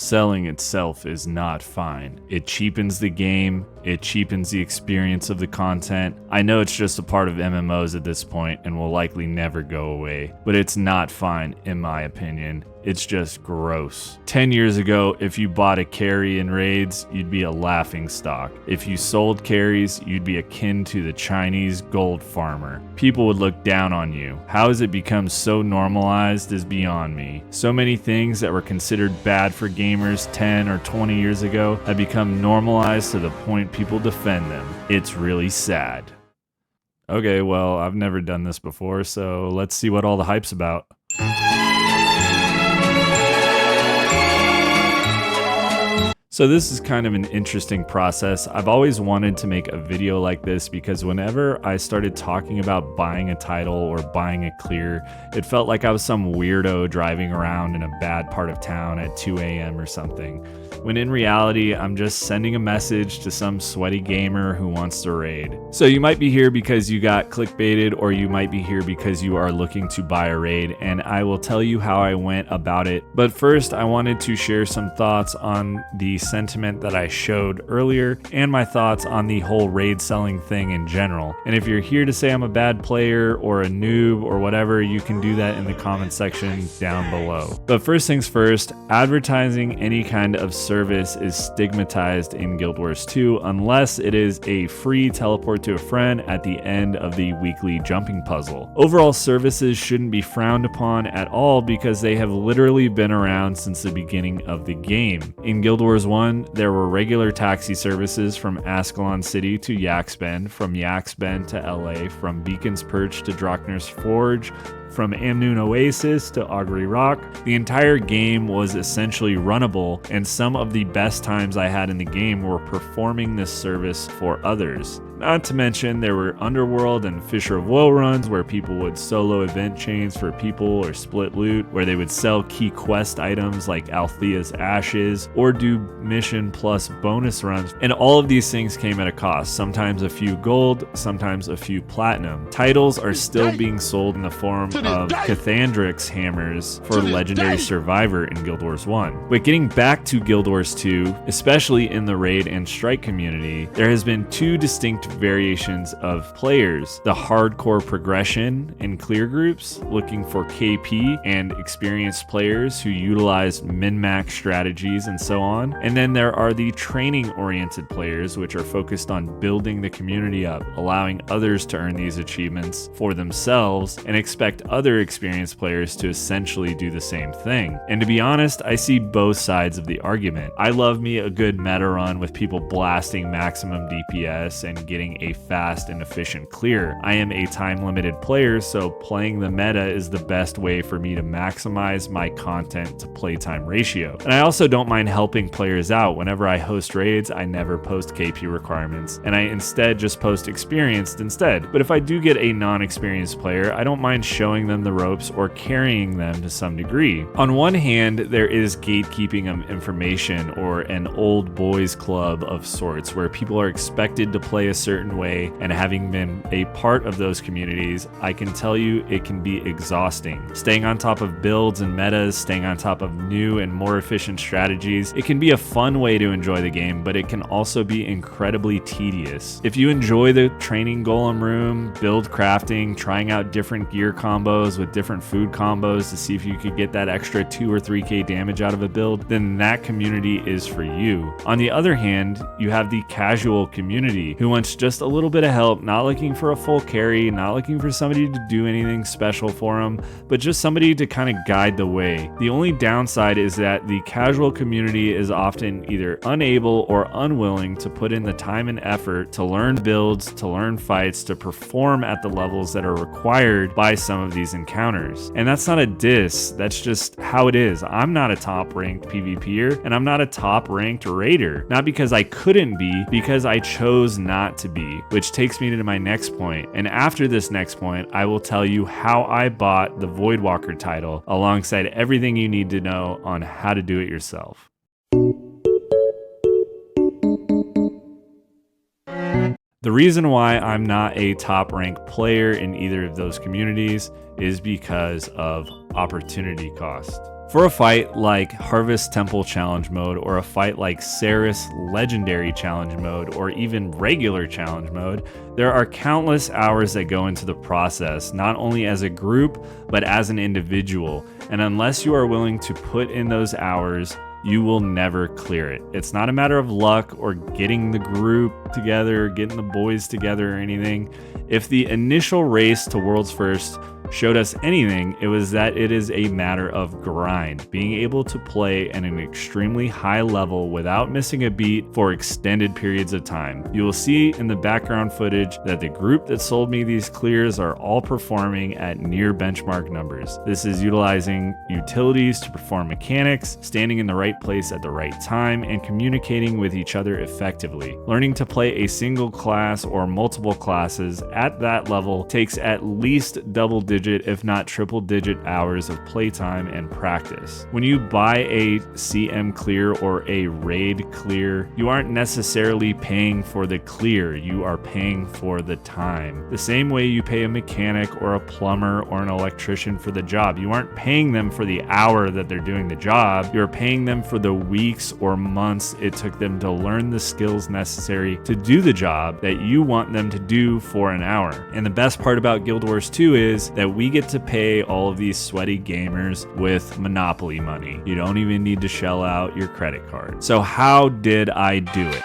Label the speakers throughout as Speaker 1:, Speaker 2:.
Speaker 1: Selling itself is not fine. It cheapens the game, it cheapens the experience of the content. I know it's just a part of MMOs at this point and will likely never go away, but it's not fine in my opinion. It's just gross. 10 years ago, if you bought a carry in raids, you'd be a laughing stock. If you sold carries, you'd be akin to the Chinese gold farmer. People would look down on you. How has it become so normalized is beyond me. So many things that were considered bad for gamers 10 or 20 years ago have become normalized to the point people defend them. It's really sad. Okay, well, I've never done this before, so let's see what all the hype's about. So this is kind of an interesting process. I've always wanted to make a video like this because whenever I started talking about buying a title or buying a clear, it felt like I was some weirdo driving around in a bad part of town at 2 a.m. or something. When in reality, I'm just sending a message to some sweaty gamer who wants to raid. So you might be here because you got clickbaited, or you might be here because you are looking to buy a raid, and I will tell you how I went about it. But first, I wanted to share some thoughts on the sentiment that I showed earlier and my thoughts on the whole raid selling thing in general. And if you're here to say I'm a bad player or a noob or whatever, you can do that in the comment section down below. But first things first, advertising any kind of service is stigmatized in Guild Wars 2 unless it is a free teleport to a friend at the end of the weekly jumping puzzle. Overall, services shouldn't be frowned upon at all because they have literally been around since the beginning of the game. In Guild Wars 1, there were regular taxi services from Ascalon City to Yaxbend, from Yaxbend to LA, from Beacon's Perch to Drockner's Forge, from Amnoon Oasis to Augury Rock. The entire game was essentially runnable, and some of the best times I had in the game were performing this service for others. Not to mention, there were Underworld and Fisher of Woe runs where people would solo event chains for people or split loot, where they would sell key quest items like Althea's Ashes, or do mission plus bonus runs. And all of these things came at a cost, sometimes a few gold, sometimes a few platinum. Titles are still being sold in the form of Cathandrix hammers for Legendary Survivor in Guild Wars 1. But getting back to Guild Wars 2, especially in the raid and strike community, there has been two distinct variations of players: the hardcore progression in clear groups looking for KP and experienced players who utilize min-max strategies and so on, and then there are the training oriented players which are focused on building the community up, allowing others to earn these achievements for themselves and expect other experienced players to essentially do the same thing. And to be honest, I see both sides of the argument. I love me a good meta run with people blasting maximum DPS and getting a fast and efficient clear. I am a time-limited player, so playing the meta is the best way for me to maximize my content to playtime ratio. And I also don't mind helping players out. Whenever I host raids, I never post KP requirements, and I instead just post experienced instead. But if I do get a non-experienced player, I don't mind showing them the ropes or carrying them to some degree. On one hand, there is gatekeeping of information, or an old boys club of sorts, where people are expected to play a certain way, and having been a part of those communities, I can tell you it can be exhausting. Staying on top of builds and metas, staying on top of new and more efficient strategies, it can be a fun way to enjoy the game, but it can also be incredibly tedious. If you enjoy the training golem room, build crafting, trying out different gear combos with different food combos to see if you could get that extra 2 or 3k damage out of a build, then that community is for you. On the other hand, you have the casual community who wants just a little bit of help, not looking for a full carry, not looking for somebody to do anything special for them, but just somebody to kind of guide the way. The only downside is that the casual community is often either unable or unwilling to put in the time and effort to learn builds, to learn fights, to perform at the levels that are required by some of these encounters. And that's not a diss, that's just how it is. I'm not a top ranked PvPer, and I'm not a top ranked raider. Not because I couldn't be, because I chose not to be, which takes me to my next point. And after this next point, I will tell you how I bought the Voidwalker title, alongside everything you need to know on how to do it yourself. The reason why I'm not a top ranked player in either of those communities is because of opportunity cost. For a fight like Harvest Temple Challenge Mode, or a fight like Ceres Legendary Challenge Mode, or even regular Challenge Mode, there are countless hours that go into the process, not only as a group, but as an individual. And unless you are willing to put in those hours, you will never clear it. It's not a matter of luck or getting the group together, getting the boys together or anything. If the initial race to World's First showed us anything, it was that it is a matter of grind, being able to play at an extremely high level without missing a beat for extended periods of time. You will see in the background footage that the group that sold me these clears are all performing at near benchmark numbers. This is utilizing utilities to perform mechanics, standing in the right place at the right time, and communicating with each other effectively. Learning to play a single class or multiple classes at that level takes at least double-digit, if not triple-digit hours of playtime and practice. When you buy a CM clear or a raid clear, you aren't necessarily paying for the clear, you are paying for the time. The same way you pay a mechanic or a plumber or an electrician for the job. You aren't paying them for the hour that they're doing the job, you're paying them for the weeks or months it took them to learn the skills necessary to do the job that you want them to do for an hour. And the best part about Guild Wars 2 is that we get to pay all of these sweaty gamers with Monopoly money. You don't even need to shell out your credit card. So how did I do it?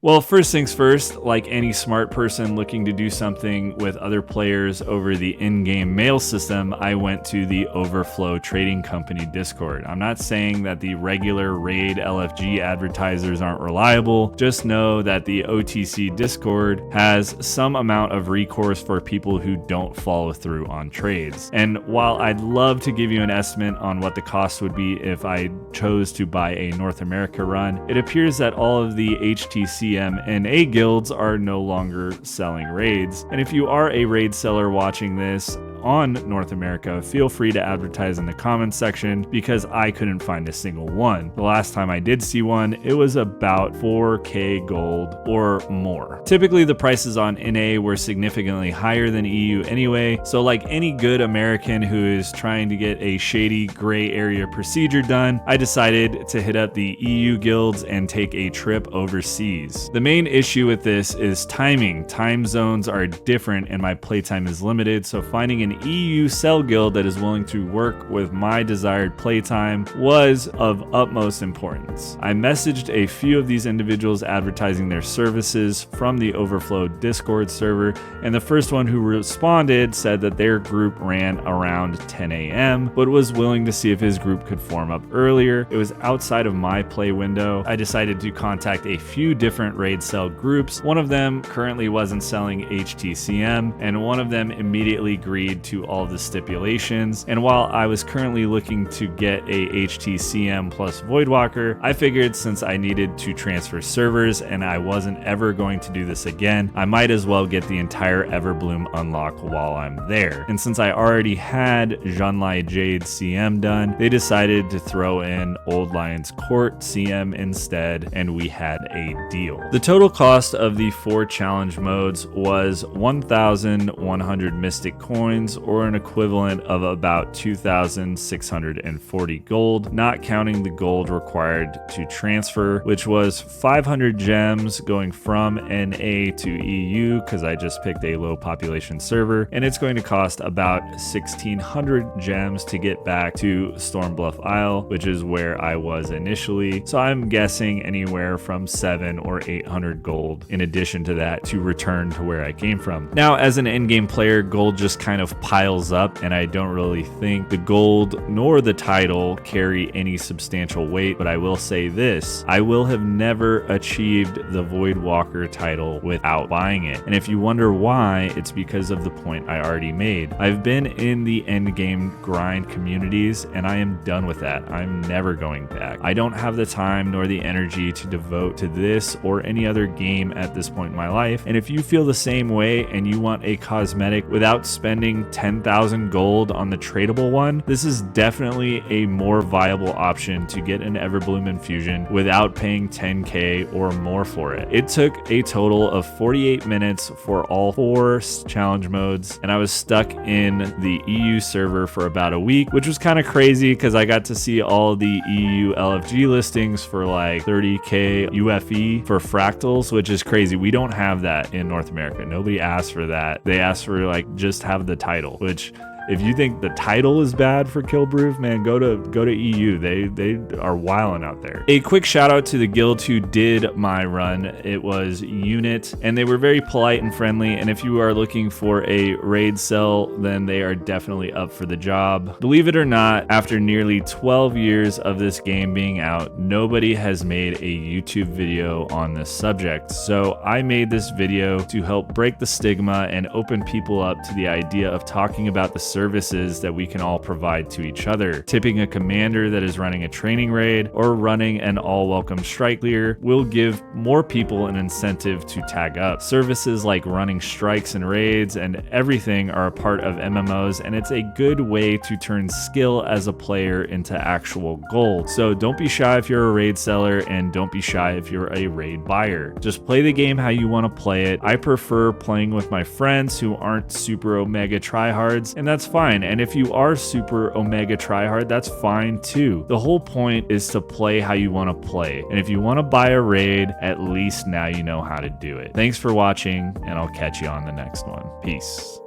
Speaker 1: Well, first things first, like any smart person looking to do something with other players over the in-game mail system, I went to the Overflow Trading Company Discord. I'm not saying that the regular Raid LFG advertisers aren't reliable, just know that the OTC Discord has some amount of recourse for people who don't follow through on trades. And while I'd love to give you an estimate on what the cost would be if I chose to buy a North America run, it appears that all of the HTC and A guilds are no longer selling raids. And if you are a raid seller watching this on North America, feel free to advertise in the comments section because I couldn't find a single one. The last time I did see one, it was about 4K gold or more. Typically the prices on NA were significantly higher than EU anyway, so like any good American who is trying to get a shady gray area procedure done, I decided to hit up the EU guilds and take a trip overseas. The main issue with this is timing. Time zones are different and my playtime is limited, so finding an EU cell guild that is willing to work with my desired playtime was of utmost importance. I messaged a few of these individuals advertising their services from the Overflow Discord server, and the first one who responded said that their group ran around 10 a.m. but was willing to see if his group could form up earlier. It was outside of my play window. I decided to contact a few different raid cell groups. One of them currently wasn't selling HTCM, and one of them immediately agreed to all the stipulations. And while I was currently looking to get a HTCM plus Voidwalker, I figured since I needed to transfer servers and I wasn't ever going to do this again, I might as well get the entire Everbloom unlock while I'm there. And since I already had Zhonlai Jade CM done, they decided to throw in Old Lion's Court CM instead, and we had a deal. The total cost of the 4 challenge modes was 1,100 Mystic Coins, or an equivalent of about 2,640 gold, not counting the gold required to transfer, which was 500 gems going from NA to EU because I just picked a low population server, and it's going to cost about 1,600 gems to get back to Stormbluff Isle, which is where I was initially. So I'm guessing anywhere from 700 or 800 gold in addition to that to return to where I came from. Now, as an in-game player, gold just kind of piles up, and I don't really think the gold nor the title carry any substantial weight, but I will say this: I will have never achieved the Voidwalker title without buying it. And if you wonder why, it's because of the point I already made. I've been in the endgame grind communities and I am done with that. I'm never going back. I don't have the time nor the energy to devote to this or any other game at this point in my life. And if you feel the same way and you want a cosmetic without spending spending 10,000 gold on the tradable one, this is definitely a more viable option to get an Everbloom infusion without paying 10k or more for it. It took a total of 48 minutes for all 4 challenge modes, and I was stuck in the EU server for about a week, which was kind of crazy because I got to see all the EU LFG listings for like 30k UFE for fractals, which is crazy. We don't have that in North America. Nobody asked for that. They asked for like just have the title, which if you think the title is bad for Killproof, man, go to EU. They are wilding out there. A quick shout out to the guild who did my run. It was Unit, and they were very polite and friendly. And if you are looking for a raid cell, then they are definitely up for the job. Believe it or not, after nearly 12 years of this game being out, nobody has made a YouTube video on this subject. So I made this video to help break the stigma and open people up to the idea of talking about the services that we can all provide to each other. Tipping a commander that is running a training raid or running an all-welcome strike clear will give more people an incentive to tag up. Services like running strikes and raids and everything are a part of MMOs, and it's a good way to turn skill as a player into actual gold. So don't be shy if you're a raid seller, and don't be shy if you're a raid buyer. Just play the game how you want to play it. I prefer playing with my friends who aren't super omega tryhards, and that's fine. And if you are super omega tryhard, that's fine too. The whole point is to play how you want to play. And if you want to buy a raid, at least now you know how to do it. Thanks for watching, and I'll catch you on the next one. Peace.